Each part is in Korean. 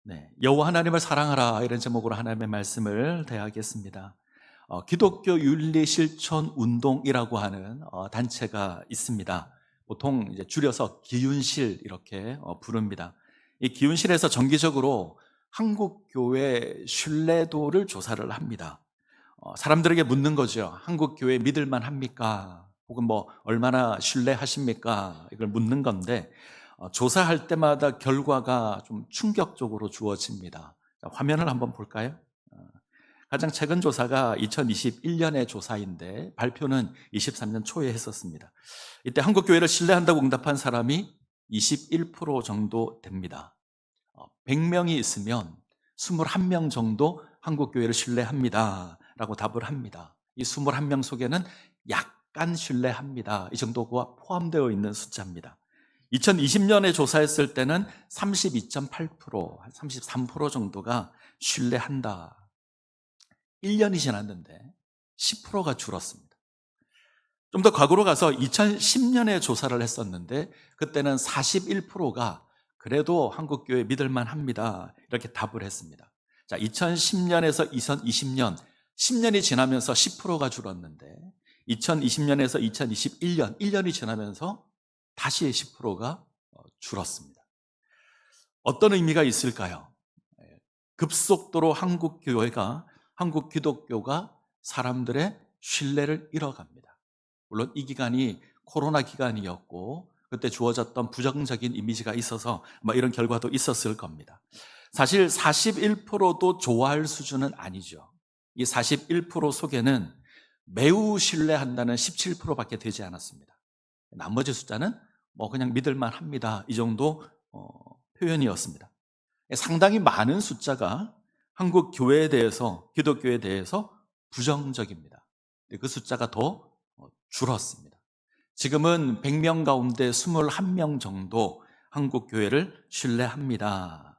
네, 여호와 하나님을 사랑하라 이런 제목으로 하나님의 말씀을 대하겠습니다. 기독교 윤리 실천 운동이라고 하는 단체가 있습니다. 보통 이제 줄여서 기윤실 이렇게 부릅니다. 이 기윤실에서 정기적으로 한국 교회 신뢰도를 조사를 합니다. 사람들에게 묻는 거죠. 한국 교회 믿을만 합니까? 혹은 뭐 얼마나 신뢰하십니까? 이걸 묻는 건데 조사할 때마다 결과가 좀 충격적으로 주어집니다. 화면을 한번 볼까요? 어, 가장 최근 조사가 2021년의 조사인데 발표는 23년 초에 했었습니다. 이때 한국 교회를 신뢰한다고 응답한 사람이 21% 정도 됩니다. 100명이 있으면 21명 정도 한국 교회를 신뢰합니다 라고 답을 합니다. 이 21명 속에는 약간 신뢰합니다 이 정도가 포함되어 있는 숫자입니다. 2020년에 조사했을 때는 32.8%, 한 33% 정도가 신뢰한다. 1년이 지났는데 10%가 줄었습니다. 좀 더 과거로 가서 2010년에 조사를 했었는데 그때는 41%가 그래도 한국교회 믿을만 합니다. 이렇게 답을 했습니다. 자, 2010년에서 2020년, 10년이 지나면서 10%가 줄었는데 2020년에서 2021년, 1년이 지나면서 다시 10%가 줄었습니다. 어떤 의미가 있을까요? 급속도로 한국 기독교가 사람들의 신뢰를 잃어갑니다. 물론 이 기간이 코로나 기간이었고 그때 주어졌던 부정적인 이미지가 있어서 이런 결과도 있었을 겁니다. 사실 41%도 좋아할 수준은 아니죠. 이 41% 속에는 매우 신뢰한다는 17%밖에 되지 않았습니다. 나머지 숫자는 그냥 믿을만 합니다. 이 정도 표현이었습니다. 상당히 많은 숫자가 한국 교회에 대해서, 기독교에 대해서 부정적입니다. 그 숫자가 더 줄었습니다. 지금은 100명 가운데 21명 정도 한국 교회를 신뢰합니다.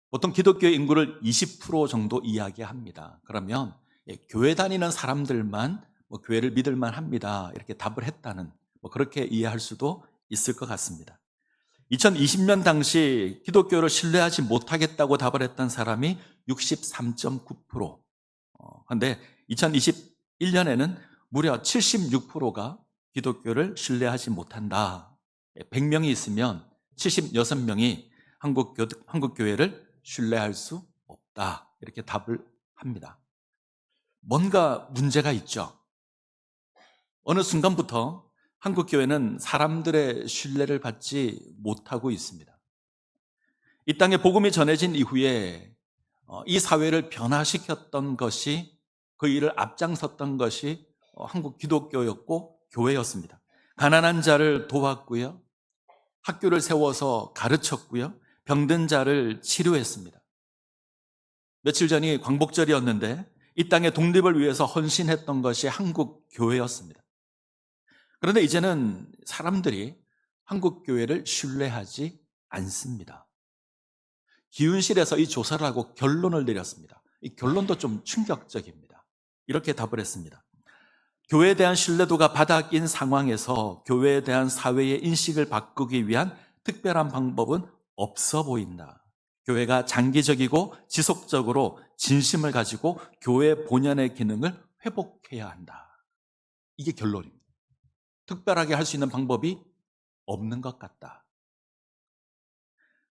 보통 기독교 인구를 20% 정도 이야기합니다. 그러면 교회 다니는 사람들만 교회를 믿을만 합니다. 이렇게 답을 했다는 그렇게 이해할 수도 있을 것 같습니다. 2020년 당시 기독교를 신뢰하지 못하겠다고 답을 했던 사람이 63.9%. 그런데 2021년에는 무려 76%가 기독교를 신뢰하지 못한다. 100명이 있으면 76명이 한국교회를 신뢰할 수 없다. 이렇게 답을 합니다. 뭔가 문제가 있죠. 어느 순간부터 한국교회는 사람들의 신뢰를 받지 못하고 있습니다. 이 땅에 복음이 전해진 이후에 이 사회를 변화시켰던 것이, 그 일을 앞장섰던 것이 한국 기독교였고 교회였습니다. 가난한 자를 도왔고요, 학교를 세워서 가르쳤고요, 병든 자를 치료했습니다. 며칠 전이 광복절이었는데 이 땅의 독립을 위해서 헌신했던 것이 한국 교회였습니다. 그런데 이제는 사람들이 한국 교회를 신뢰하지 않습니다. 기윤실에서 이 조사를 하고 결론을 내렸습니다. 이 결론도 좀 충격적입니다. 이렇게 답을 했습니다. 교회에 대한 신뢰도가 바닥인 상황에서 교회에 대한 사회의 인식을 바꾸기 위한 특별한 방법은 없어 보인다. 교회가 장기적이고 지속적으로 진심을 가지고 교회 본연의 기능을 회복해야 한다. 이게 결론입니다. 특별하게 할 수 있는 방법이 없는 것 같다.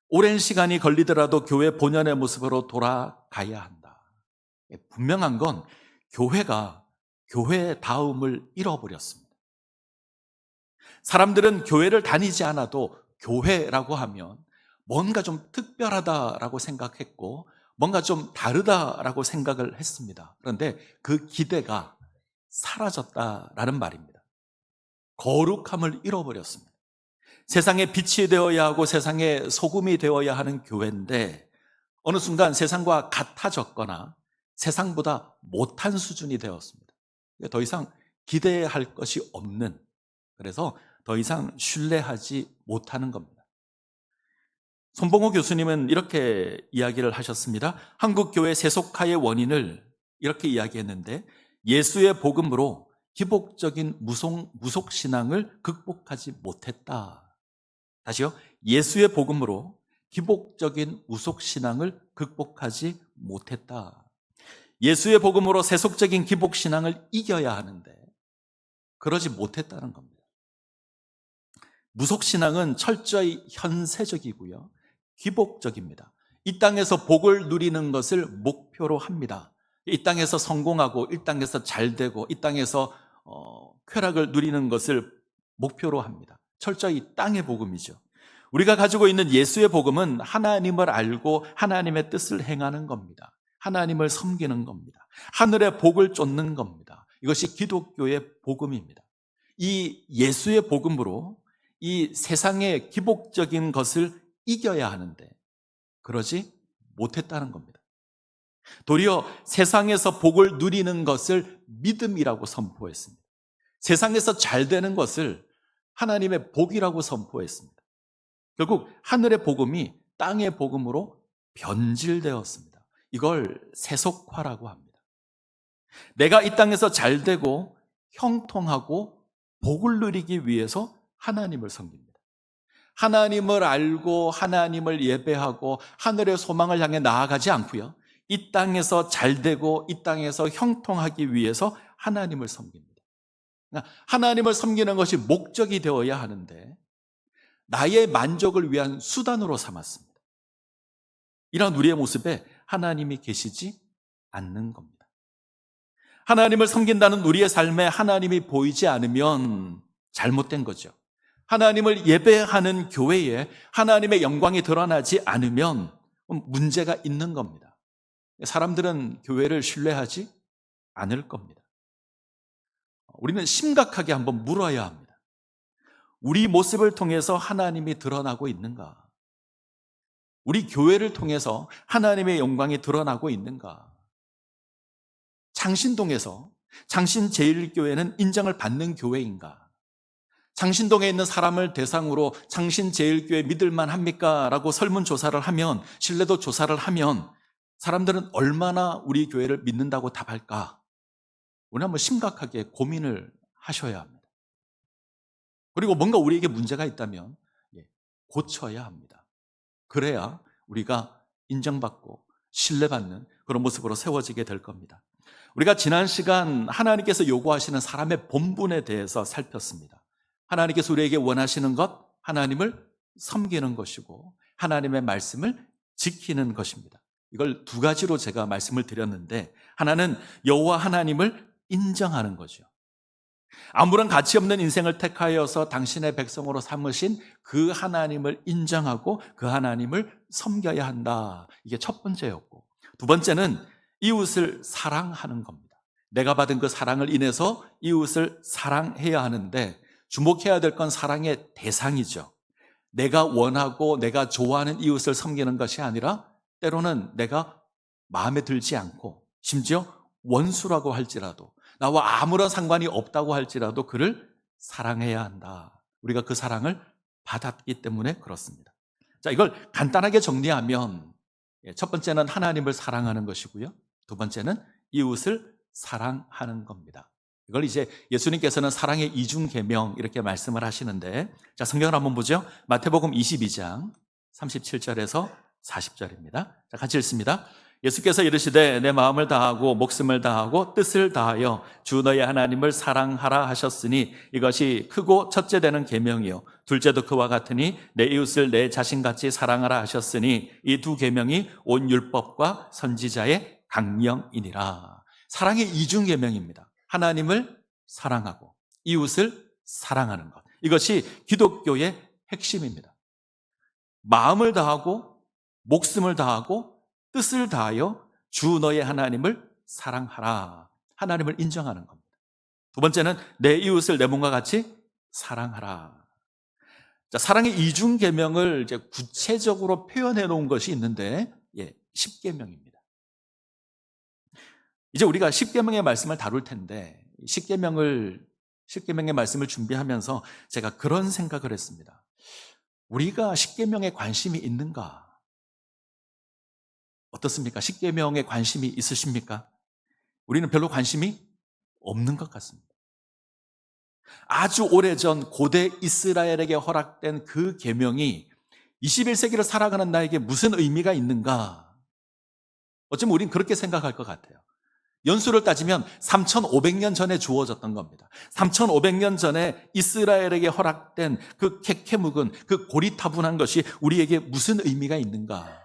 오랜 시간이 걸리더라도 교회 본연의 모습으로 돌아가야 한다. 분명한 건 교회가 교회다움을 잃어버렸습니다. 사람들은 교회를 다니지 않아도 교회라고 하면 뭔가 좀 특별하다라고 생각했고 뭔가 좀 다르다라고 생각을 했습니다. 그런데 그 기대가 사라졌다라는 말입니다. 거룩함을 잃어버렸습니다. 세상의 빛이 되어야 하고 세상의 소금이 되어야 하는 교회인데 어느 순간 세상과 같아졌거나 세상보다 못한 수준이 되었습니다. 더 이상 기대할 것이 없는, 그래서 더 이상 신뢰하지 못하는 겁니다. 손봉호 교수님은 이렇게 이야기를 하셨습니다. 한국교회 세속화의 원인을 이렇게 이야기했는데 예수의 복음으로 기복적인 무속신앙을 극복하지 못했다. 다시요. 예수의 복음으로 기복적인 우속신앙을 극복하지 못했다. 예수의 복음으로 세속적인 기복신앙을 이겨야 하는데 그러지 못했다는 겁니다. 무속신앙은 철저히 현세적이고요, 기복적입니다. 이 땅에서 복을 누리는 것을 목표로 합니다. 이 땅에서 성공하고, 이 땅에서 잘되고, 이 땅에서 쾌락을 누리는 것을 목표로 합니다. 철저히 땅의 복음이죠. 우리가 가지고 있는 예수의 복음은 하나님을 알고 하나님의 뜻을 행하는 겁니다. 하나님을 섬기는 겁니다. 하늘의 복을 쫓는 겁니다. 이것이 기독교의 복음입니다. 이 예수의 복음으로 이 세상의 기복적인 것을 이겨야 하는데 그러지 못했다는 겁니다. 도리어 세상에서 복을 누리는 것을 믿음이라고 선포했습니다. 세상에서 잘 되는 것을 하나님의 복이라고 선포했습니다. 결국 하늘의 복음이 땅의 복음으로 변질되었습니다. 이걸 세속화라고 합니다. 내가 이 땅에서 잘 되고 형통하고 복을 누리기 위해서 하나님을 섬깁니다. 하나님을 알고 하나님을 예배하고 하늘의 소망을 향해 나아가지 않고요, 이 땅에서 잘 되고 이 땅에서 형통하기 위해서 하나님을 섬깁니다. 하나님을 섬기는 것이 목적이 되어야 하는데 나의 만족을 위한 수단으로 삼았습니다. 이런 우리의 모습에 하나님이 계시지 않는 겁니다. 하나님을 섬긴다는 우리의 삶에 하나님이 보이지 않으면 잘못된 거죠. 하나님을 예배하는 교회에 하나님의 영광이 드러나지 않으면 문제가 있는 겁니다. 사람들은 교회를 신뢰하지 않을 겁니다. 우리는 심각하게 한번 물어야 합니다. 우리 모습을 통해서 하나님이 드러나고 있는가? 우리 교회를 통해서 하나님의 영광이 드러나고 있는가? 장신동에서 장신제일교회는 인정을 받는 교회인가? 장신동에 있는 사람을 대상으로 장신제일교회 믿을만 합니까? 라고 설문조사를 하면, 신뢰도 조사를 하면 사람들은 얼마나 우리 교회를 믿는다고 답할까? 우리 한번 심각하게 고민을 하셔야 합니다. 그리고 뭔가 우리에게 문제가 있다면 고쳐야 합니다. 그래야 우리가 인정받고 신뢰받는 그런 모습으로 세워지게 될 겁니다. 우리가 지난 시간 하나님께서 요구하시는 사람의 본분에 대해서 살폈습니다. 하나님께서 우리에게 원하시는 것, 하나님을 섬기는 것이고 하나님의 말씀을 지키는 것입니다. 이걸 두 가지로 제가 말씀을 드렸는데, 하나는 여호와 하나님을 인정하는 거죠. 아무런 가치 없는 인생을 택하여서 당신의 백성으로 삼으신 그 하나님을 인정하고 그 하나님을 섬겨야 한다. 이게 첫 번째였고, 두 번째는 이웃을 사랑하는 겁니다. 내가 받은 그 사랑을 인해서 이웃을 사랑해야 하는데, 주목해야 될 건 사랑의 대상이죠. 내가 원하고 내가 좋아하는 이웃을 섬기는 것이 아니라 때로는 내가 마음에 들지 않고 심지어 원수라고 할지라도, 나와 아무런 상관이 없다고 할지라도 그를 사랑해야 한다. 우리가 그 사랑을 받았기 때문에 그렇습니다. 자, 이걸 간단하게 정리하면 첫 번째는 하나님을 사랑하는 것이고요, 두 번째는 이웃을 사랑하는 겁니다. 이걸 이제 예수님께서는 사랑의 이중 계명 이렇게 말씀을 하시는데, 자, 성경을 한번 보죠. 마태복음 22장 37절에서 40절입니다. 자, 같이 읽습니다. 예수께서 이르시되 내 마음을 다하고 목숨을 다하고 뜻을 다하여 주 너의 하나님을 사랑하라 하셨으니 이것이 크고 첫째 되는 계명이요 둘째도 그와 같으니 내 이웃을 내 자신같이 사랑하라 하셨으니 이 두 계명이 온 율법과 선지자의 강령이니라. 사랑의 이중 계명입니다. 하나님을 사랑하고 이웃을 사랑하는 것, 이것이 기독교의 핵심입니다. 마음을 다하고 목숨을 다하고 뜻을 다하여 주 너의 하나님을 사랑하라. 하나님을 인정하는 겁니다. 두 번째는 내 이웃을 내 몸과 같이 사랑하라. 자, 사랑의 이중 계명을 이제 구체적으로 표현해 놓은 것이 있는데, 십계명입니다. 이제 우리가 십계명의 말씀을 다룰 텐데, 십계명의 말씀을 준비하면서 제가 그런 생각을 했습니다. 우리가 십계명에 관심이 있는가? 어떻습니까? 십계명에 관심이 있으십니까? 우리는 별로 관심이 없는 것 같습니다. 아주 오래전 고대 이스라엘에게 허락된 그 계명이 21세기를 살아가는 나에게 무슨 의미가 있는가? 어쩌면 우린 그렇게 생각할 것 같아요. 연수를 따지면 3,500년 전에 주어졌던 겁니다. 3,500년 전에 이스라엘에게 허락된 그 캐캐묵은, 그 고리타분한 것이 우리에게 무슨 의미가 있는가?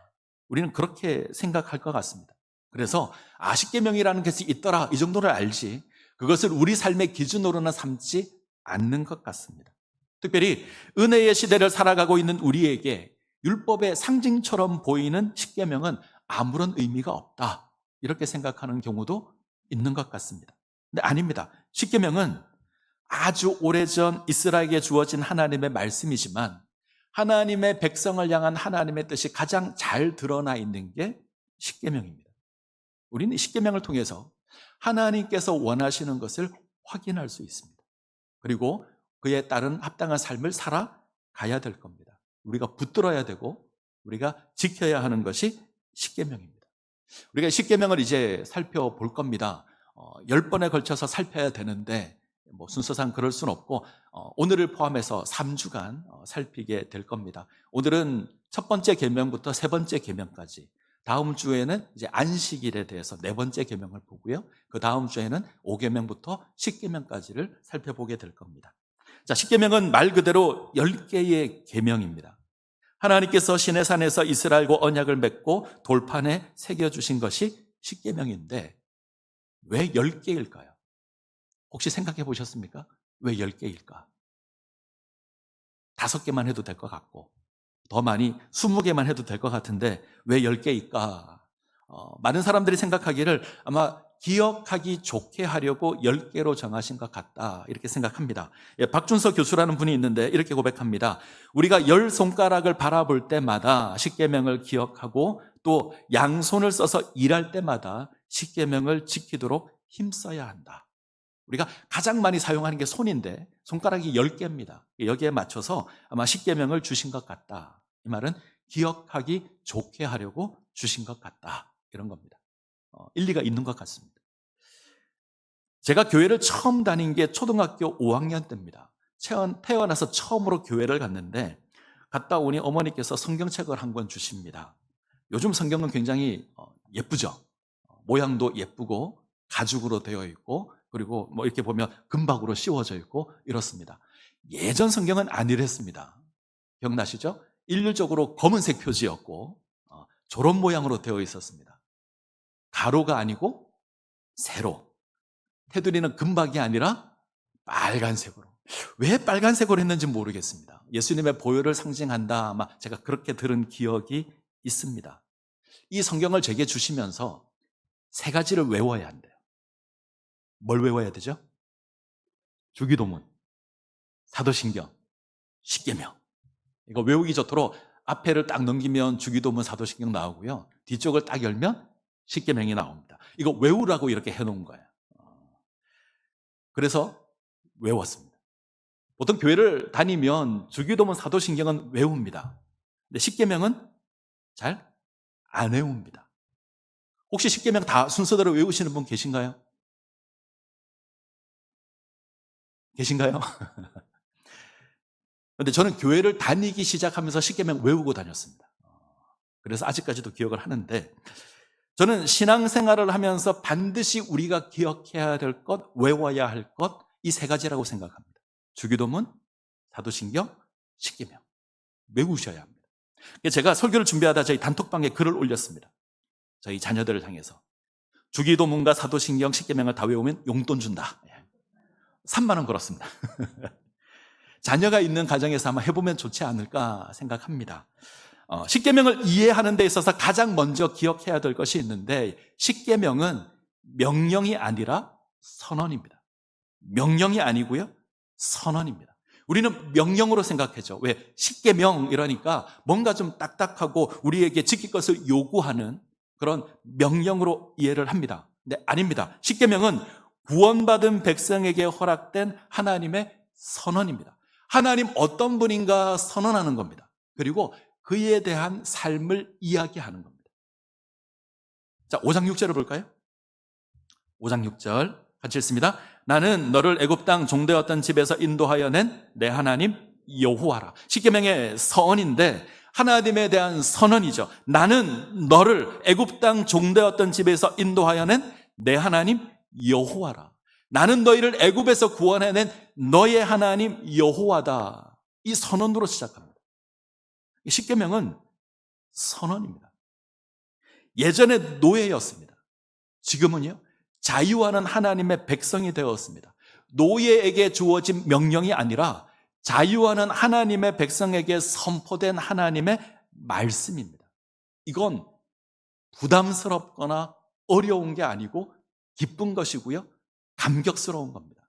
우리는 그렇게 생각할 것 같습니다. 그래서 십계명이라는 것이 있더라, 이 정도를 알지 그것을 우리 삶의 기준으로는 삼지 않는 것 같습니다. 특별히 은혜의 시대를 살아가고 있는 우리에게 율법의 상징처럼 보이는 십계명은 아무런 의미가 없다, 이렇게 생각하는 경우도 있는 것 같습니다. 근데 아닙니다. 십계명은 아주 오래전 이스라엘에게 주어진 하나님의 말씀이지만 하나님의 백성을 향한 하나님의 뜻이 가장 잘 드러나 있는 게 십계명입니다. 우리는 십계명을 통해서 하나님께서 원하시는 것을 확인할 수 있습니다. 그리고 그에 따른 합당한 삶을 살아가야 될 겁니다. 우리가 붙들어야 되고 우리가 지켜야 하는 것이 십계명입니다. 우리가 십계명을 이제 살펴볼 겁니다. 10번에 걸쳐서 살펴야 되는데 순서상 그럴 수는 없고 오늘을 포함해서 3주간 살피게 될 겁니다. 오늘은 첫 번째 계명부터 세 번째 계명까지, 다음 주에는 이제 안식일에 대해서 네 번째 계명을 보고요. 그 다음 주에는 5계명부터 10계명까지를 살펴보게 될 겁니다. 자, 십계명은 말 그대로 10개의 계명입니다. 하나님께서 시내산에서 이스라엘과 언약을 맺고 돌판에 새겨주신 것이 십계명인데 왜 10개일까요? 혹시 생각해 보셨습니까? 왜 10개일까? 5개만 해도 될 것 같고 더 많이 20개만 해도 될 것 같은데 왜 10개일까? 많은 사람들이 생각하기를 아마 기억하기 좋게 하려고 10개로 정하신 것 같다, 이렇게 생각합니다. 박준서 교수라는 분이 있는데 이렇게 고백합니다. 우리가 10손가락을 바라볼 때마다 십계명을 기억하고 또 양손을 써서 일할 때마다 십계명을 지키도록 힘써야 한다. 우리가 가장 많이 사용하는 게 손인데 손가락이 10개입니다. 여기에 맞춰서 아마 십계명을 주신 것 같다. 이 말은 기억하기 좋게 하려고 주신 것 같다, 이런 겁니다. 일리가 있는 것 같습니다. 제가 교회를 처음 다닌 게 초등학교 5학년 때입니다. 태어나서 처음으로 교회를 갔는데 갔다 오니 어머니께서 성경책을 한 권 주십니다. 요즘 성경은 굉장히 예쁘죠. 모양도 예쁘고 가죽으로 되어 있고 그리고 이렇게 보면 금박으로 씌워져 있고 이렇습니다. 예전 성경은 안 이랬습니다. 기억나시죠? 일률적으로 검은색 표지였고 저런 모양으로 되어 있었습니다. 가로가 아니고 세로, 테두리는 금박이 아니라 빨간색으로. 왜 빨간색으로 했는지 모르겠습니다. 예수님의 보혈을 상징한다, 아마 제가 그렇게 들은 기억이 있습니다. 이 성경을 제게 주시면서 세 가지를 외워야 한대요. 뭘 외워야 되죠? 주기도문, 사도신경, 십계명. 이거 외우기 좋도록 앞에를 딱 넘기면 주기도문, 사도신경 나오고요. 뒤쪽을 딱 열면 십계명이 나옵니다. 이거 외우라고 이렇게 해놓은 거예요. 그래서 외웠습니다. 보통 교회를 다니면 주기도문, 사도신경은 외웁니다. 근데 십계명은 잘 안 외웁니다. 혹시 십계명 다 순서대로 외우시는 분 계신가요? 계신가요? 그런데 저는 교회를 다니기 시작하면서 십계명 외우고 다녔습니다. 그래서 아직까지도 기억을 하는데, 저는 신앙생활을 하면서 반드시 우리가 기억해야 될 것, 외워야 할 것, 이 세 가지라고 생각합니다. 주기도문, 사도신경, 십계명. 외우셔야 합니다. 제가 설교를 준비하다 저희 단톡방에 글을 올렸습니다. 저희 자녀들을 향해서. 주기도문과 사도신경, 십계명을 다 외우면 용돈 준다. 3만 원 걸었습니다. 자녀가 있는 가정에서 아마 해보면 좋지 않을까 생각합니다. 십계명을 이해하는 데 있어서 가장 먼저 기억해야 될 것이 있는데, 십계명은 명령이 아니라 선언입니다. 명령이 아니고요, 선언입니다. 우리는 명령으로 생각하죠. 왜? 십계명 이러니까 뭔가 좀 딱딱하고 우리에게 지킬 것을 요구하는 그런 명령으로 이해를 합니다. 근데 아닙니다. 십계명은 구원받은 백성에게 허락된 하나님의 선언입니다. 하나님 어떤 분인가 선언하는 겁니다. 그리고 그에 대한 삶을 이야기하는 겁니다. 자, 5장 6절을 볼까요? 5장 6절 같이 읽습니다. 나는 너를 애굽 땅 종되었던 집에서 인도하여 낸 내 하나님 여호와라. 십계명의 서언인데 하나님에 대한 선언이죠. 나는 너를 애굽 땅 종되었던 집에서 인도하여 낸 내 하나님 여호와라. 나는 너희를 애굽에서 구원해낸 너의 하나님 여호와다. 이 선언으로 시작합니다. 십계명은 선언입니다. 예전에 노예였습니다. 지금은요, 자유하는 하나님의 백성이 되었습니다. 노예에게 주어진 명령이 아니라 자유하는 하나님의 백성에게 선포된 하나님의 말씀입니다. 이건 부담스럽거나 어려운 게 아니고 기쁜 것이고요, 감격스러운 겁니다.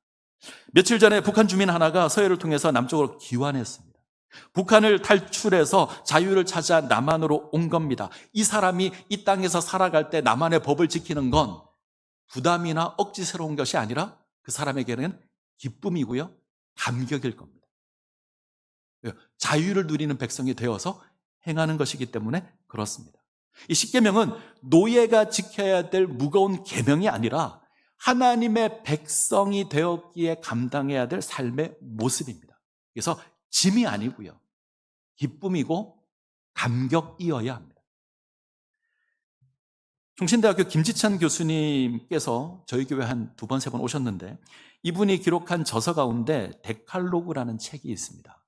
며칠 전에 북한 주민 하나가 서해를 통해서 남쪽으로 귀환했습니다. 북한을 탈출해서 자유를 찾아 남한으로 온 겁니다. 이 사람이 이 땅에서 살아갈 때 남한의 법을 지키는 건 부담이나 억지스러운 것이 아니라 그 사람에게는 기쁨이고요, 감격일 겁니다. 자유를 누리는 백성이 되어서 행하는 것이기 때문에 그렇습니다. 이 십계명은 노예가 지켜야 될 무거운 계명이 아니라 하나님의 백성이 되었기에 감당해야 될 삶의 모습입니다. 그래서 짐이 아니고요, 기쁨이고 감격이어야 합니다. 충신대학교 김지찬 교수님께서 저희 교회 한 2번, 3번 오셨는데 이분이 기록한 저서 가운데 데칼로그라는 책이 있습니다.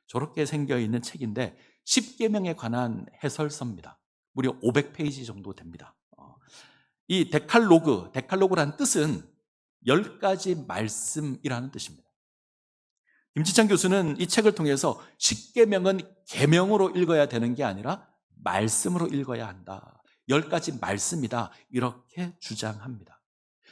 저렇게 생겨있는 책인데 십계명에 관한 해설서입니다. 무려 500페이지 정도 됩니다. 이 데칼로그라는 뜻은 10가지 말씀이라는 뜻입니다. 김지찬 교수는 이 책을 통해서 십계명은 계명으로 읽어야 되는 게 아니라 말씀으로 읽어야 한다. 10가지 말씀이다. 이렇게 주장합니다.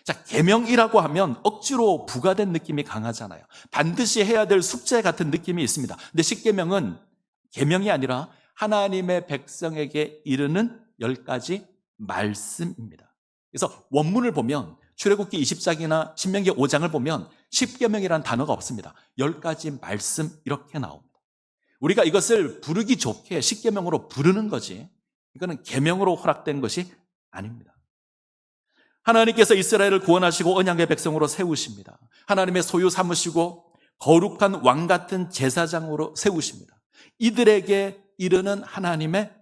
자, 계명이라고 하면 억지로 부과된 느낌이 강하잖아요. 반드시 해야 될 숙제 같은 느낌이 있습니다. 근데 십계명은 계명이 아니라 하나님의 백성에게 이르는 10가지 말씀입니다. 그래서 원문을 보면 출애굽기 20장이나 신명기 5장을 보면 십계명이라는 단어가 없습니다. 10가지 말씀 이렇게 나옵니다. 우리가 이것을 부르기 좋게 십계명으로 부르는 거지, 이거는 계명으로 허락된 것이 아닙니다. 하나님께서 이스라엘을 구원하시고 언약의 백성으로 세우십니다. 하나님의 소유 삼으시고 거룩한 왕 같은 제사장으로 세우십니다. 이들에게 이르는 하나님의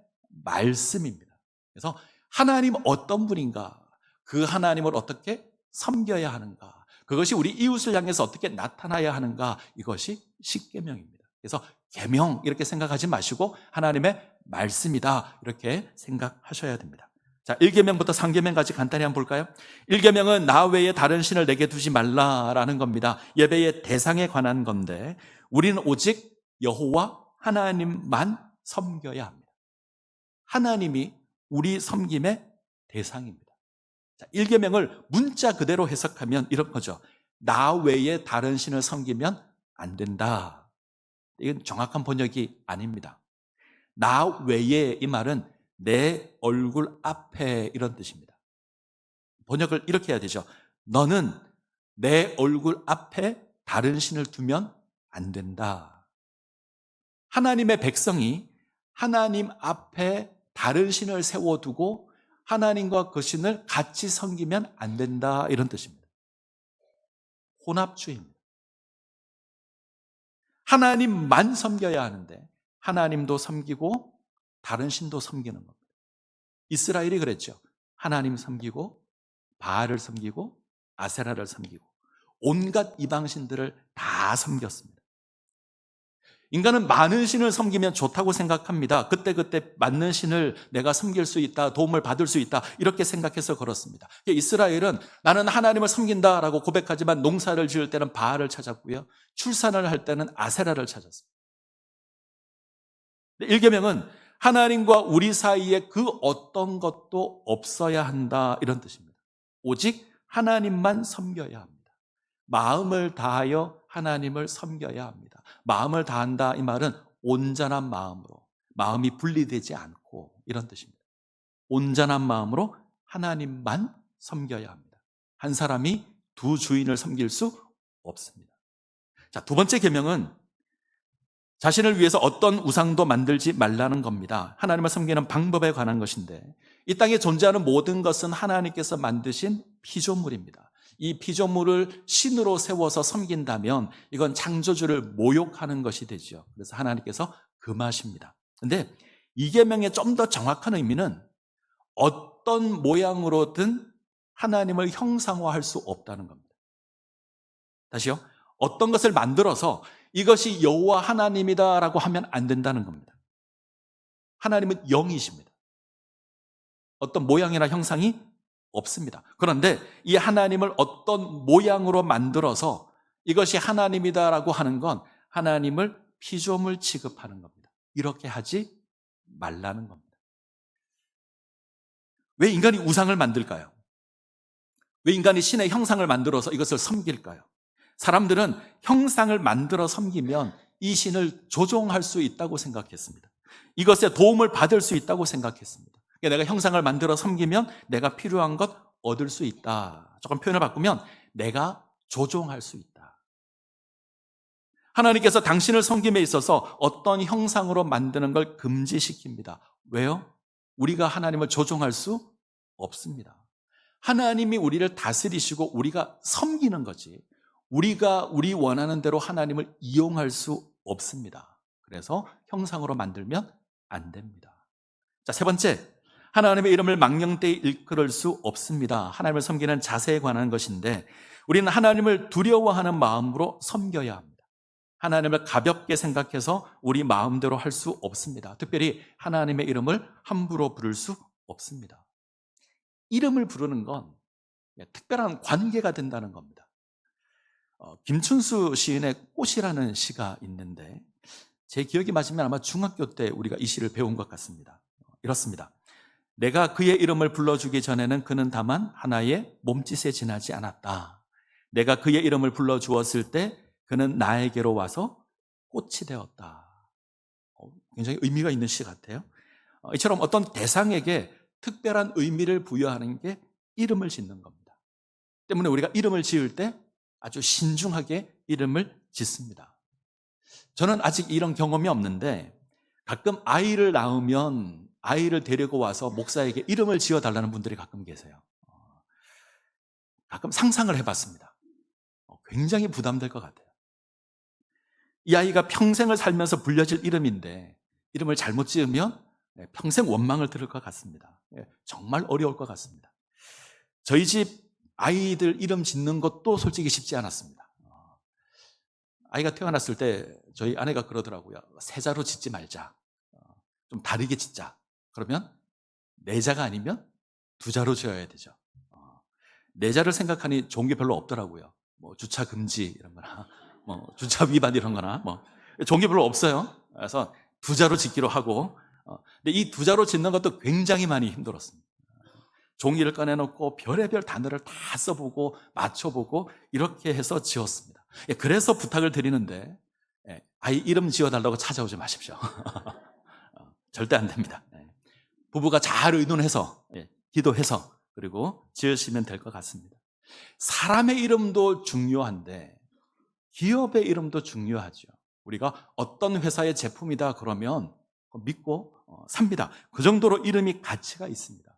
말씀입니다. 그래서 하나님 어떤 분인가, 그 하나님을 어떻게 섬겨야 하는가, 그것이 우리 이웃을 향해서 어떻게 나타나야 하는가, 이것이 십계명입니다. 그래서 계명 이렇게 생각하지 마시고 하나님의 말씀이다 이렇게 생각하셔야 됩니다. 자, 1계명부터 3계명까지 간단히 한번 볼까요? 1계명은 나 외에 다른 신을 내게 두지 말라라는 겁니다. 예배의 대상에 관한 건데 우리는 오직 여호와 하나님만 섬겨야 합니다. 하나님이 우리 섬김의 대상입니다. 자, 1계명을 문자 그대로 해석하면 이런 거죠. 나 외에 다른 신을 섬기면 안 된다. 이건 정확한 번역이 아닙니다. 나 외에 이 말은 내 얼굴 앞에 이런 뜻입니다. 번역을 이렇게 해야 되죠. 너는 내 얼굴 앞에 다른 신을 두면 안 된다. 하나님의 백성이 하나님 앞에 다른 신을 세워두고 하나님과 그 신을 같이 섬기면 안 된다 이런 뜻입니다. 혼합주의입니다. 하나님만 섬겨야 하는데 하나님도 섬기고 다른 신도 섬기는 겁니다. 이스라엘이 그랬죠. 하나님 섬기고 바알을 섬기고 아세라를 섬기고 온갖 이방신들을 다 섬겼습니다. 인간은 많은 신을 섬기면 좋다고 생각합니다. 그때그때 맞는 신을 내가 섬길 수 있다, 도움을 받을 수 있다 이렇게 생각해서 그렇습니다. 이스라엘은 나는 하나님을 섬긴다라고 고백하지만 농사를 지을 때는 바알을 찾았고요, 출산을 할 때는 아세라를 찾았습니다. 1계명은 하나님과 우리 사이에 그 어떤 것도 없어야 한다 이런 뜻입니다. 오직 하나님만 섬겨야 합니다. 마음을 다하여 하나님을 섬겨야 합니다. 마음을 다한다 이 말은 온전한 마음으로, 마음이 분리되지 않고 이런 뜻입니다. 온전한 마음으로 하나님만 섬겨야 합니다. 한 사람이 두 주인을 섬길 수 없습니다. 자, 두 번째 계명은 자신을 위해서 어떤 우상도 만들지 말라는 겁니다. 하나님을 섬기는 방법에 관한 것인데 이 땅에 존재하는 모든 것은 하나님께서 만드신 피조물입니다. 이 피조물을 신으로 세워서 섬긴다면 이건 창조주를 모욕하는 것이 되죠. 그래서 하나님께서 금하십니다. 근데 이 계명의 좀 더 정확한 의미는 어떤 모양으로든 하나님을 형상화할 수 없다는 겁니다. 다시요. 어떤 것을 만들어서 이것이 여호와 하나님이다라고 하면 안 된다는 겁니다. 하나님은 영이십니다. 어떤 모양이나 형상이 없습니다. 그런데 이 하나님을 어떤 모양으로 만들어서 이것이 하나님이다라고 하는 건 하나님을 피조물 취급하는 겁니다. 이렇게 하지 말라는 겁니다. 왜 인간이 우상을 만들까요? 왜 인간이 신의 형상을 만들어서 이것을 섬길까요? 사람들은 형상을 만들어 섬기면 이 신을 조종할 수 있다고 생각했습니다. 이것에 도움을 받을 수 있다고 생각했습니다. 내가 형상을 만들어 섬기면 내가 필요한 것 얻을 수 있다. 조금 표현을 바꾸면 내가 조종할 수 있다. 하나님께서 당신을 섬김에 있어서 어떤 형상으로 만드는 걸 금지시킵니다. 왜요? 우리가 하나님을 조종할 수 없습니다. 하나님이 우리를 다스리시고 우리가 섬기는 거지 우리가 우리 원하는 대로 하나님을 이용할 수 없습니다. 그래서 형상으로 만들면 안 됩니다. 자, 세 번째, 하나님의 이름을 망령되이 일컬을 수 없습니다. 하나님을 섬기는 자세에 관한 것인데 우리는 하나님을 두려워하는 마음으로 섬겨야 합니다. 하나님을 가볍게 생각해서 우리 마음대로 할 수 없습니다. 특별히 하나님의 이름을 함부로 부를 수 없습니다. 이름을 부르는 건 특별한 관계가 된다는 겁니다. 김춘수 시인의 꽃이라는 시가 있는데 제 기억이 맞으면 아마 중학교 때 우리가 이 시를 배운 것 같습니다. 이렇습니다. 내가 그의 이름을 불러주기 전에는 그는 다만 하나의 몸짓에 지나지 않았다. 내가 그의 이름을 불러주었을 때 그는 나에게로 와서 꽃이 되었다. 굉장히 의미가 있는 시 같아요. 이처럼 어떤 대상에게 특별한 의미를 부여하는 게 이름을 짓는 겁니다. 때문에 우리가 이름을 지을 때 아주 신중하게 이름을 짓습니다. 저는 아직 이런 경험이 없는데 가끔 아이를 낳으면 아이를 데리고 와서 목사에게 이름을 지어달라는 분들이 가끔 계세요. 가끔 상상을 해봤습니다. 굉장히 부담될 것 같아요. 이 아이가 평생을 살면서 불려질 이름인데 이름을 잘못 지으면 평생 원망을 들을 것 같습니다. 정말 어려울 것 같습니다. 저희 집 아이들 이름 짓는 것도 솔직히 쉽지 않았습니다. 아이가 태어났을 때 저희 아내가 그러더라고요. 세자로 짓지 말자. 좀 다르게 짓자. 그러면 네자가 아니면 두자로 지어야 되죠. 네자를 생각하니 좋은 게 별로 없더라고요. 뭐 주차 금지 이런 거나 뭐 주차 위반 이런 거나 뭐 좋은 게 별로 없어요. 그래서 두자로 짓기로 하고 근데 이 두자로 짓는 것도 굉장히 많이 힘들었습니다. 종이를 꺼내놓고 별의별 단어를 다 써보고 맞춰보고 이렇게 해서 지었습니다. 그래서 부탁을 드리는데 아이 이름 지어달라고 찾아오지 마십시오. 절대 안 됩니다. 부부가 잘 의논해서 기도해서 그리고 지으시면 될 것 같습니다. 사람의 이름도 중요한데 기업의 이름도 중요하죠. 우리가 어떤 회사의 제품이다 그러면 믿고 삽니다. 그 정도로 이름이 가치가 있습니다.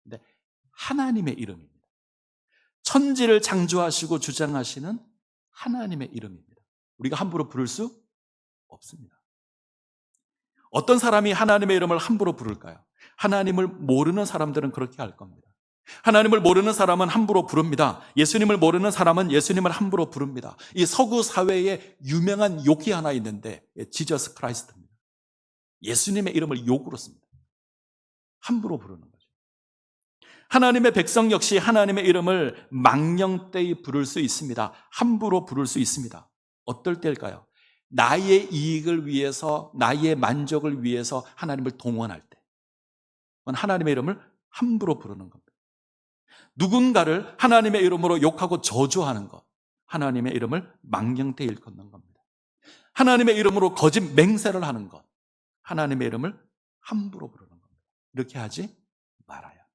근데 하나님의 이름입니다. 천지를 창조하시고 주장하시는 하나님의 이름입니다. 우리가 함부로 부를 수 없습니다. 어떤 사람이 하나님의 이름을 함부로 부를까요? 하나님을 모르는 사람들은 그렇게 할 겁니다. 하나님을 모르는 사람은 함부로 부릅니다. 예수님을 모르는 사람은 예수님을 함부로 부릅니다. 이 서구 사회에 유명한 욕이 하나 있는데 지저스 크라이스트입니다. 예수님의 이름을 욕으로 씁니다. 함부로 부르는 거죠. 하나님의 백성 역시 하나님의 이름을 망령되이 부를 수 있습니다. 함부로 부를 수 있습니다. 어떨 때일까요? 나의 이익을 위해서, 나의 만족을 위해서 하나님을 동원할 때. 하나님의 이름을 함부로 부르는 겁니다. 누군가를 하나님의 이름으로 욕하고 저주하는 것, 하나님의 이름을 망령되이 일컫는 겁니다. 하나님의 이름으로 거짓 맹세를 하는 것, 하나님의 이름을 함부로 부르는 겁니다. 이렇게 하지 말아야 합니다.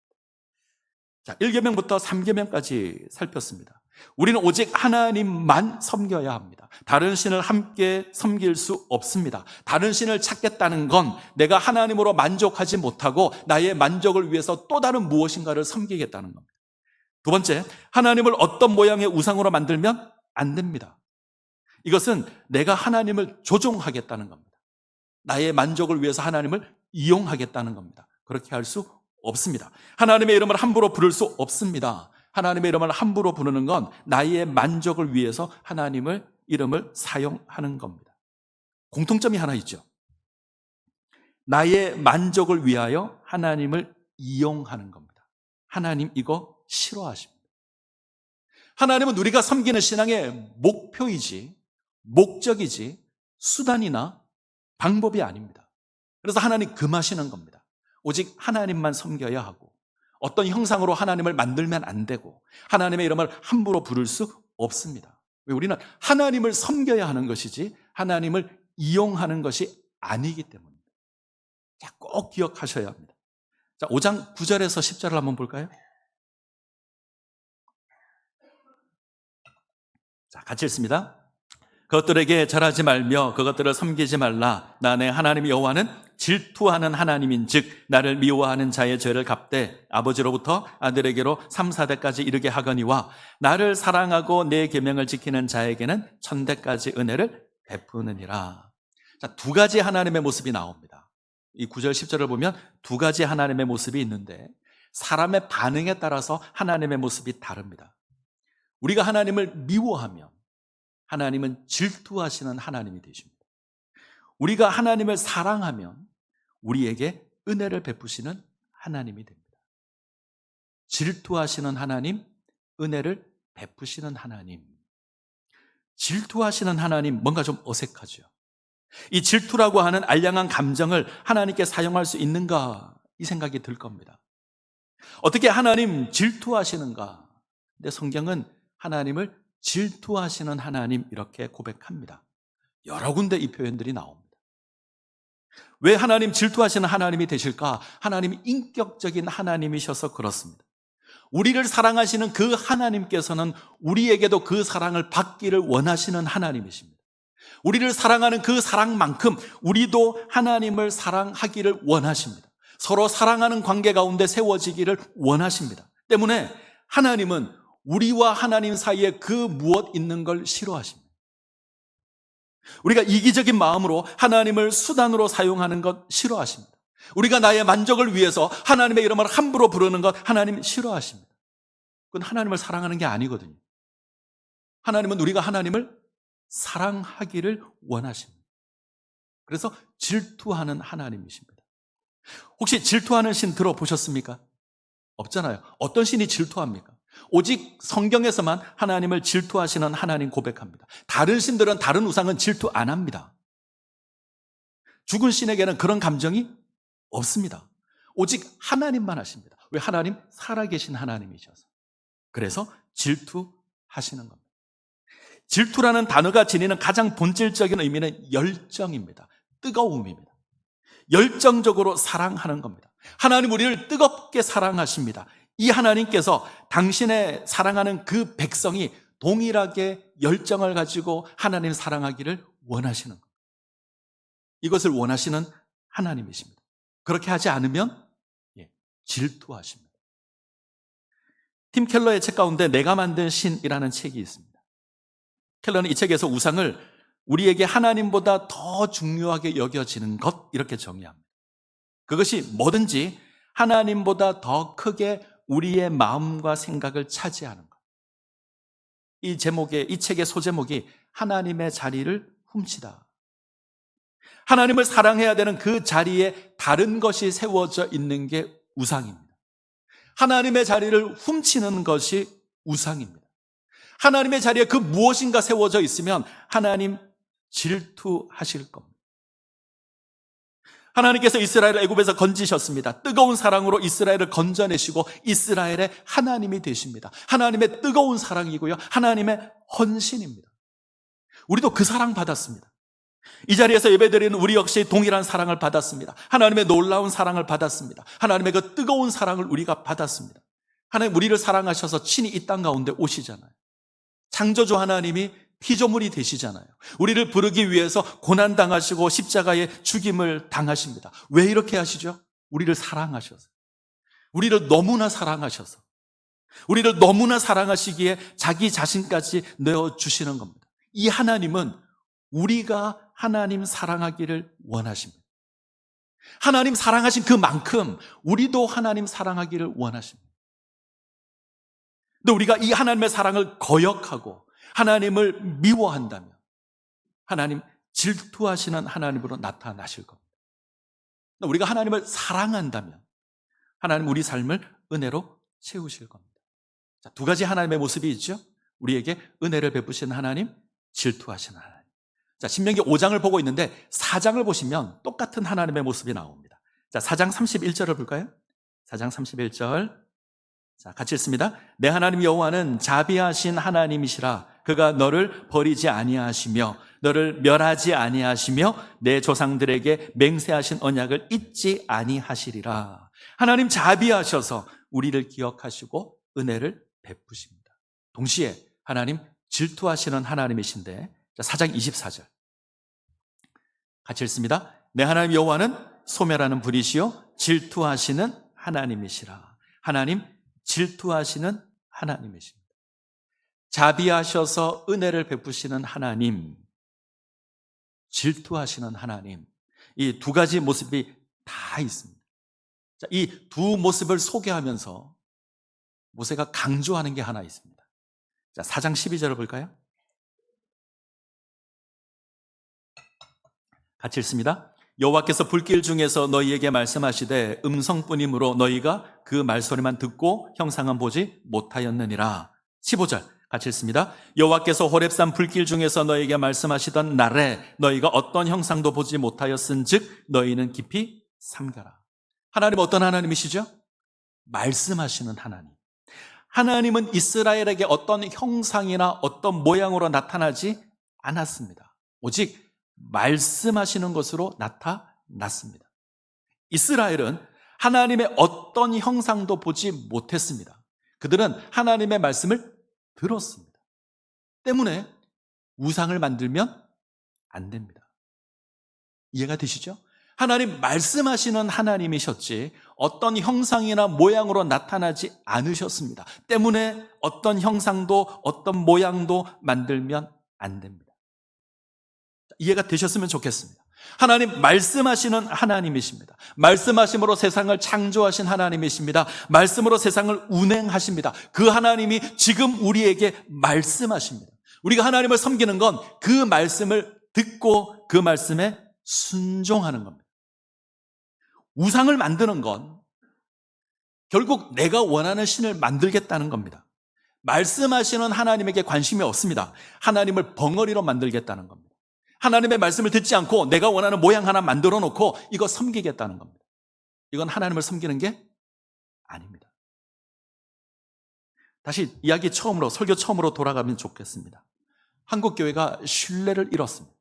자, 1계명부터 3계명까지 살폈습니다. 우리는 오직 하나님만 섬겨야 합니다. 다른 신을 함께 섬길 수 없습니다. 다른 신을 찾겠다는 건 내가 하나님으로 만족하지 못하고 나의 만족을 위해서 또 다른 무엇인가를 섬기겠다는 겁니다. 두 번째, 하나님을 어떤 모양의 우상으로 만들면 안 됩니다. 이것은 내가 하나님을 조종하겠다는 겁니다. 나의 만족을 위해서 하나님을 이용하겠다는 겁니다. 그렇게 할 수 없습니다. 하나님의 이름을 함부로 부를 수 없습니다. 하나님의 이름을 함부로 부르는 건 나의 만족을 위해서 하나님의 이름을 사용하는 겁니다. 공통점이 하나 있죠. 나의 만족을 위하여 하나님을 이용하는 겁니다. 하나님 이거 싫어하십니다. 하나님은 우리가 섬기는 신앙의 목표이지 목적이지 수단이나 방법이 아닙니다. 그래서 하나님 금하시는 겁니다. 오직 하나님만 섬겨야 하고 어떤 형상으로 하나님을 만들면 안 되고 하나님의 이름을 함부로 부를 수 없습니다. 왜? 우리는 하나님을 섬겨야 하는 것이지 하나님을 이용하는 것이 아니기 때문입니다. 자, 꼭 기억하셔야 합니다. 자, 5장 9절에서 10절을 한번 볼까요? 자, 같이 읽습니다. 그것들에게 절하지 말며 그것들을 섬기지 말라. 나 내 하나님 여호와는 질투하는 하나님인즉 나를 미워하는 자의 죄를 갚되 아버지로부터 아들에게로 3, 4대까지 이르게 하거니와 나를 사랑하고 내 계명을 지키는 자에게는 1000대까지 은혜를 베푸느니라. 자, 두 가지 하나님의 모습이 나옵니다. 이 9절 10절을 보면 두 가지 하나님의 모습이 있는데 사람의 반응에 따라서 하나님의 모습이 다릅니다. 우리가 하나님을 미워하면 하나님은 질투하시는 하나님이 되십니다. 우리가 하나님을 사랑하면 우리에게 은혜를 베푸시는 하나님이 됩니다. 질투하시는 하나님, 은혜를 베푸시는 하나님. 질투하시는 하나님, 뭔가 좀 어색하죠. 이 질투라고 하는 알량한 감정을 하나님께 사용할 수 있는가 이 생각이 들 겁니다. 어떻게 하나님 질투하시는가? 근데 성경은 하나님을 질투하시는 하나님 이렇게 고백합니다. 여러 군데 이 표현들이 나옵니다. 왜 하나님 질투하시는 하나님이 되실까? 하나님이 인격적인 하나님이셔서 그렇습니다. 우리를 사랑하시는 그 하나님께서는 우리에게도 그 사랑을 받기를 원하시는 하나님이십니다. 우리를 사랑하는 그 사랑만큼 우리도 하나님을 사랑하기를 원하십니다. 서로 사랑하는 관계 가운데 세워지기를 원하십니다. 때문에 하나님은 우리와 하나님 사이에 그 무엇 있는 걸 싫어하십니다. 우리가 이기적인 마음으로 하나님을 수단으로 사용하는 것 싫어하십니다. 우리가 나의 만족을 위해서 하나님의 이름을 함부로 부르는 것 하나님 싫어하십니다. 그건 하나님을 사랑하는 게 아니거든요. 하나님은 우리가 하나님을 사랑하기를 원하십니다. 그래서 질투하는 하나님이십니다. 혹시 질투하는 신 들어보셨습니까? 없잖아요. 어떤 신이 질투합니까? 오직 성경에서만 하나님을 질투하시는 하나님 고백합니다. 다른 신들은, 다른 우상은 질투 안 합니다. 죽은 신에게는 그런 감정이 없습니다. 오직 하나님만 하십니다. 왜? 하나님 살아계신 하나님이셔서. 그래서 질투하시는 겁니다. 질투라는 단어가 지니는 가장 본질적인 의미는 열정입니다. 뜨거움입니다. 열정적으로 사랑하는 겁니다. 하나님 우리를 뜨겁게 사랑하십니다. 이 하나님께서 당신의 사랑하는 그 백성이 동일하게 열정을 가지고 하나님을 사랑하기를 원하시는 겁니다. 이것을 원하시는 하나님이십니다. 그렇게 하지 않으면 질투하십니다. 팀 켈러의 책 가운데 내가 만든 신이라는 책이 있습니다. 켈러는 이 책에서 우상을 우리에게 하나님보다 더 중요하게 여겨지는 것 이렇게 정의합니다. 그것이 뭐든지 하나님보다 더 크게 우리의 마음과 생각을 차지하는 것. 이 책의 소제목이 하나님의 자리를 훔치다. 하나님을 사랑해야 되는 그 자리에 다른 것이 세워져 있는 게 우상입니다. 하나님의 자리를 훔치는 것이 우상입니다. 하나님의 자리에 그 무엇인가 세워져 있으면 하나님 질투하실 겁니다. 하나님께서 이스라엘을 애굽에서 건지셨습니다. 뜨거운 사랑으로 이스라엘을 건져내시고 이스라엘의 하나님이 되십니다. 하나님의 뜨거운 사랑이고요, 하나님의 헌신입니다. 우리도 그 사랑 받았습니다. 이 자리에서 예배드리는 우리 역시 동일한 사랑을 받았습니다. 하나님의 놀라운 사랑을 받았습니다. 하나님의 그 뜨거운 사랑을 우리가 받았습니다. 하나님 우리를 사랑하셔서 친히 이 땅 가운데 오시잖아요. 창조주 하나님이 피조물이 되시잖아요. 우리를 부르기 위해서 고난당하시고 십자가에 죽임을 당하십니다. 왜 이렇게 하시죠? 우리를 사랑하셔서, 우리를 너무나 사랑하셔서, 우리를 너무나 사랑하시기에 자기 자신까지 내어주시는 겁니다. 이 하나님은 우리가 하나님 사랑하기를 원하십니다. 하나님 사랑하신 그만큼 우리도 하나님 사랑하기를 원하십니다. 근데 우리가 이 하나님의 사랑을 거역하고 하나님을 미워한다면 하나님 질투하시는 하나님으로 나타나실 겁니다. 우리가 하나님을 사랑한다면 하나님 우리 삶을 은혜로 채우실 겁니다. 자, 두 가지 하나님의 모습이 있죠. 우리에게 은혜를 베푸시는 하나님, 질투하시는 하나님. 자, 신명기 5장을 보고 있는데 4장을 보시면 똑같은 하나님의 모습이 나옵니다. 자, 4장 31절을 볼까요? 4장 31절. 자, 같이 읽습니다. 내 하나님 여호와는 자비하신 하나님이시라. 그가 너를 버리지 아니하시며 너를 멸하지 아니하시며 내 조상들에게 맹세하신 언약을 잊지 아니하시리라. 하나님 자비하셔서 우리를 기억하시고 은혜를 베푸십니다. 동시에 하나님 질투하시는 하나님이신데, 자, 4장 24절 같이 읽습니다. 내 하나님 여호와는 소멸하는 분이시요 질투하시는 하나님이시라. 하나님 질투하시는 하나님이십니다. 자비하셔서 은혜를 베푸시는 하나님, 질투하시는 하나님, 이 두 가지 모습이 다 있습니다. 자, 이 두 모습을 소개하면서 모세가 강조하는 게 하나 있습니다. 자, 4장 12절을 볼까요? 같이 읽습니다. 여호와께서 불길 중에서 너희에게 말씀하시되 음성뿐이므로 너희가 그 말소리만 듣고 형상은 보지 못하였느니라. 15절 같이 읽습니다. 여호와께서 호렙산 불길 중에서 너희에게 말씀하시던 날에 너희가 어떤 형상도 보지 못하였은즉 너희는 깊이 삼가라. 하나님 어떤 하나님이시죠? 말씀하시는 하나님. 하나님은 이스라엘에게 어떤 형상이나 어떤 모양으로 나타나지 않았습니다. 오직 말씀하시는 것으로 나타났습니다. 이스라엘은 하나님의 어떤 형상도 보지 못했습니다. 그들은 하나님의 말씀을 들었습니다. 때문에 우상을 만들면 안 됩니다. 이해가 되시죠? 하나님 말씀하시는 하나님이셨지 어떤 형상이나 모양으로 나타나지 않으셨습니다. 때문에 어떤 형상도 어떤 모양도 만들면 안 됩니다. 이해가 되셨으면 좋겠습니다. 하나님 말씀하시는 하나님이십니다. 말씀하심으로 세상을 창조하신 하나님이십니다. 말씀으로 세상을 운행하십니다. 그 하나님이 지금 우리에게 말씀하십니다. 우리가 하나님을 섬기는 건 그 말씀을 듣고 그 말씀에 순종하는 겁니다. 우상을 만드는 건 결국 내가 원하는 신을 만들겠다는 겁니다. 말씀하시는 하나님에게 관심이 없습니다. 하나님을 벙어리로 만들겠다는 겁니다. 하나님의 말씀을 듣지 않고 내가 원하는 모양 하나 만들어 놓고 이거 섬기겠다는 겁니다. 이건 하나님을 섬기는 게 아닙니다. 다시 이야기 처음으로, 설교 처음으로 돌아가면 좋겠습니다. 한국교회가 신뢰를 잃었습니다.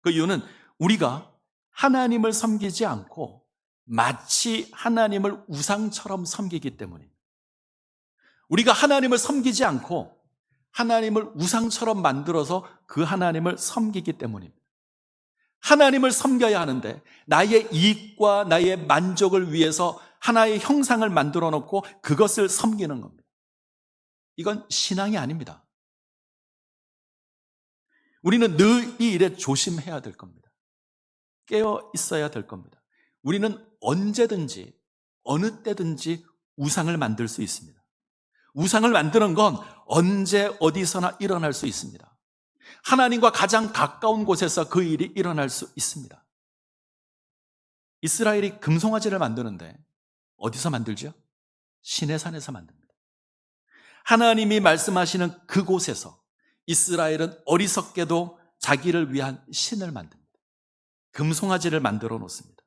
그 이유는 우리가 하나님을 섬기지 않고 마치 하나님을 우상처럼 섬기기 때문입니다. 우리가 하나님을 섬기지 않고 하나님을 우상처럼 만들어서 그 하나님을 섬기기 때문입니다. 하나님을 섬겨야 하는데 나의 이익과 나의 만족을 위해서 하나의 형상을 만들어 놓고 그것을 섬기는 겁니다. 이건 신앙이 아닙니다. 우리는 늘 이 일에 조심해야 될 겁니다. 깨어 있어야 될 겁니다. 우리는 언제든지 어느 때든지 우상을 만들 수 있습니다. 우상을 만드는 건 언제 어디서나 일어날 수 있습니다. 하나님과 가장 가까운 곳에서 그 일이 일어날 수 있습니다. 이스라엘이 금송아지를 만드는데 어디서 만들죠? 시내산에서 만듭니다. 하나님이 말씀하시는 그곳에서 이스라엘은 어리석게도 자기를 위한 신을 만듭니다. 금송아지를 만들어 놓습니다.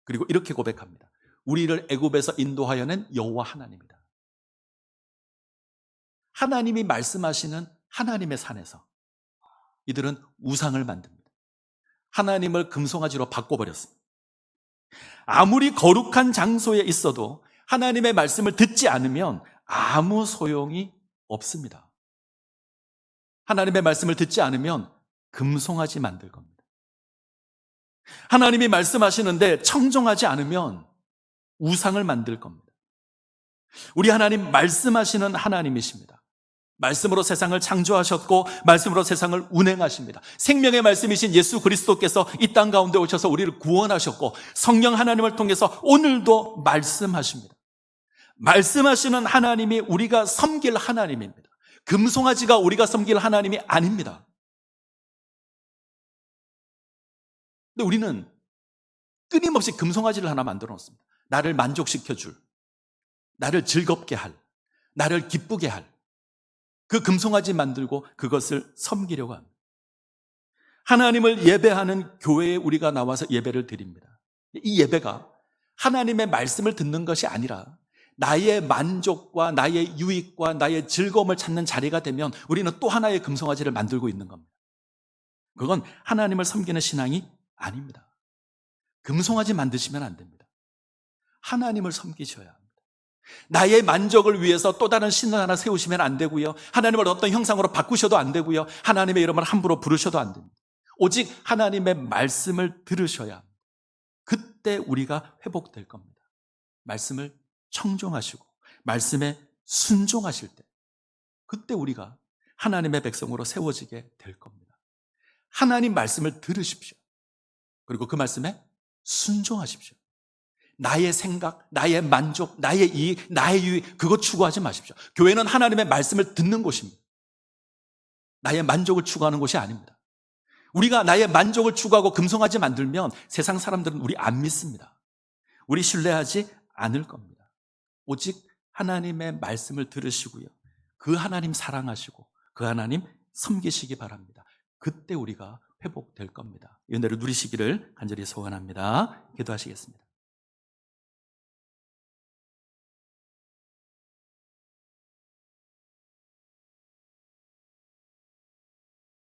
그리고 이렇게 고백합니다. 우리를 애굽에서 인도하여낸 여호와 하나님이다. 하나님이 말씀하시는 하나님의 산에서 이들은 우상을 만듭니다. 하나님을 금송아지로 바꿔버렸습니다. 아무리 거룩한 장소에 있어도 하나님의 말씀을 듣지 않으면 아무 소용이 없습니다. 하나님의 말씀을 듣지 않으면 금송아지 만들 겁니다. 하나님이 말씀하시는데 청종하지 않으면 우상을 만들 겁니다. 우리 하나님 말씀하시는 하나님이십니다. 말씀으로 세상을 창조하셨고 말씀으로 세상을 운행하십니다. 생명의 말씀이신 예수 그리스도께서 이 땅 가운데 오셔서 우리를 구원하셨고 성령 하나님을 통해서 오늘도 말씀하십니다. 말씀하시는 하나님이 우리가 섬길 하나님입니다. 금송아지가 우리가 섬길 하나님이 아닙니다. 근데 우리는 끊임없이 금송아지를 하나 만들어 놓습니다. 나를 만족시켜줄, 나를 즐겁게 할, 나를 기쁘게 할 그 금송아지 만들고 그것을 섬기려고 합니다. 하나님을 예배하는 교회에 우리가 나와서 예배를 드립니다. 이 예배가 하나님의 말씀을 듣는 것이 아니라 나의 만족과 나의 유익과 나의 즐거움을 찾는 자리가 되면 우리는 또 하나의 금송아지를 만들고 있는 겁니다. 그건 하나님을 섬기는 신앙이 아닙니다. 금송아지 만드시면 안 됩니다. 하나님을 섬기셔야 합니다. 나의 만족을 위해서 또 다른 신을 하나 세우시면 안 되고요. 하나님을 어떤 형상으로 바꾸셔도 안 되고요. 하나님의 이름을 함부로 부르셔도 안 됩니다. 오직 하나님의 말씀을 들으셔야 합니다. 그때 우리가 회복될 겁니다. 말씀을 청종하시고 말씀에 순종하실 때 그때 우리가 하나님의 백성으로 세워지게 될 겁니다. 하나님 말씀을 들으십시오. 그리고 그 말씀에 순종하십시오. 나의 생각, 나의 만족, 나의 이익, 나의 유익 그거 추구하지 마십시오. 교회는 하나님의 말씀을 듣는 곳입니다. 나의 만족을 추구하는 곳이 아닙니다. 우리가 나의 만족을 추구하고 금송아지 만들면 세상 사람들은 우리 안 믿습니다. 우리 신뢰하지 않을 겁니다. 오직 하나님의 말씀을 들으시고요. 그 하나님 사랑하시고 그 하나님 섬기시기 바랍니다. 그때 우리가 회복될 겁니다. 이 은혜를 누리시기를 간절히 소원합니다. 기도하시겠습니다.